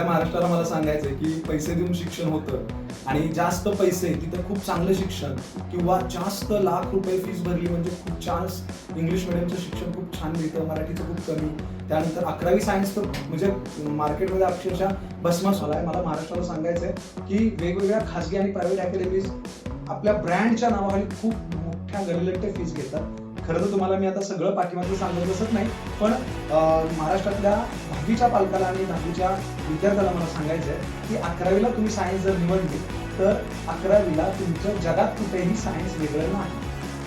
सगळ्या महाराष्ट्राला मला सांगायचं आहे की पैसे देऊन शिक्षण होतं आणि जास्त पैसे तिथं खूप चांगलं शिक्षण किंवा जास्त लाख रुपये फीस भरली म्हणजे खूप छान इंग्लिश मिडियमचं शिक्षण खूप छान मिळतं, मराठीचं खूप कमी. त्यानंतर 11वी सायन्स तर म्हणजे मार्केटमध्ये अक्षरशः भस्मास झाला आहे. मला महाराष्ट्राला सांगायचं आहे की वेगवेगळ्या खाजगी आणि प्रायव्हेट अकॅडमीज आपल्या ब्रँडच्या नावाखाली खूप मोठ्या गलिलट्टे फीस घेतात. खरं तर तुम्हाला मी आता सगळं पाठीमागचं सांगत बसत नाही, पण महाराष्ट्रातल्या 10वीच्या पालकाला आणि 10वीच्या विद्यार्थ्याला मला सांगायचं आहे की 11वीला तुम्ही सायन्स जर निवडली तर 11वीला तुमचं जगात कुठेही सायन्स वेगळं नाही.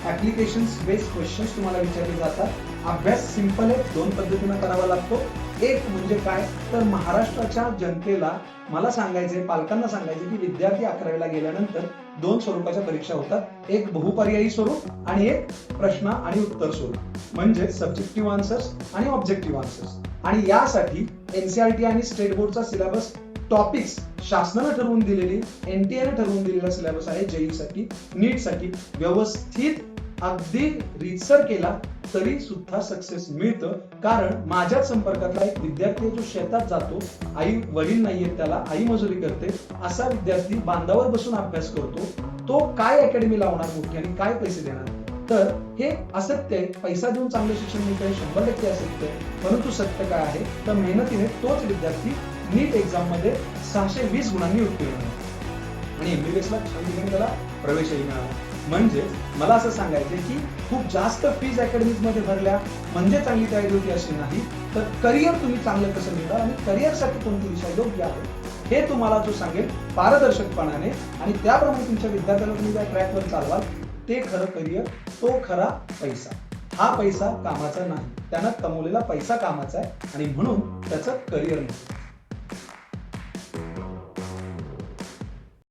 ऍप्लिकेशन्स बेस्ड क्वेश्चन्स तुम्हाला विचारले जातात. अभ्यास सिंपल आहे, 2 पद्धतीनं करावा लागतो. एक म्हणजे काय तर महाराष्ट्राच्या जनतेला मला सांगायचंय, पालकांना सांगायचं की विद्यार्थी 11वीला गेल्यानंतर 2 स्वरूपाच्या परीक्षा होतात. एक बहुपर्यायी स्वरूप आणि एक प्रश्न आणि उत्तर स्वरूप, म्हणजे सब्जेक्टिव्ह आन्सर्स आणि ऑब्जेक्टिव्ह आन्सर्स. आणि यासाठी एनसीईआरटी आणि स्टेट बोर्डचा सिलेबस टॉपिक्स शासनाने ठरवून दिलेली, एनटीएने ठरवून दिलेला सिलेबस आहे. जेई साठी, नीट साठी व्यवस्थित अगदी रिसर्च केला तरी सुद्धा सक्सेस मिळतं. कारण माझ्या संपर्कातला एक विद्यार्थी जो शेतात जातो, आई वडील नाहीये त्याला, आई मजुरी करते, असा विद्यार्थी बांधावर बसून अभ्यास करतो. तो काय अकॅडमी लावणार मोठी आणि काय पैसे देणार? तर हे असत्य आहे. पैसा देऊन चांगलं शिक्षण मिळतं 100% असत्य आहे. परंतु सत्य काय आहे तर मेहनतीने तोच विद्यार्थी नीट एक्झाम मध्ये 620 गुणांनी उत्तीर्ण होतो आणि एमबीबीएस ला छान ठिकाणी त्याला प्रवेशही मिळाला. म्हणजे मला असं सांगायचं की खूप जास्त फीज अकॅडमीज मध्ये भरल्या म्हणजे चांगली तयारी होती अशी नाही, तर करिअर तुम्ही चांगलं कसं मिळणार आणि करिअरसाठी कोणती विषय योग्य आहे हे तुम्हाला जो सांगेल पारदर्शकपणाने आणि त्याप्रमाणे तुमच्या विद्यार्थ्याला तुम्ही ज्या ट्रॅकवर चालवाल ते खरं करिअर, तो खरा पैसा. हा पैसा कामाचा नाही, त्यानं कमवलेला पैसा कामाचा आहे आणि म्हणून त्याचं करिअर नाही.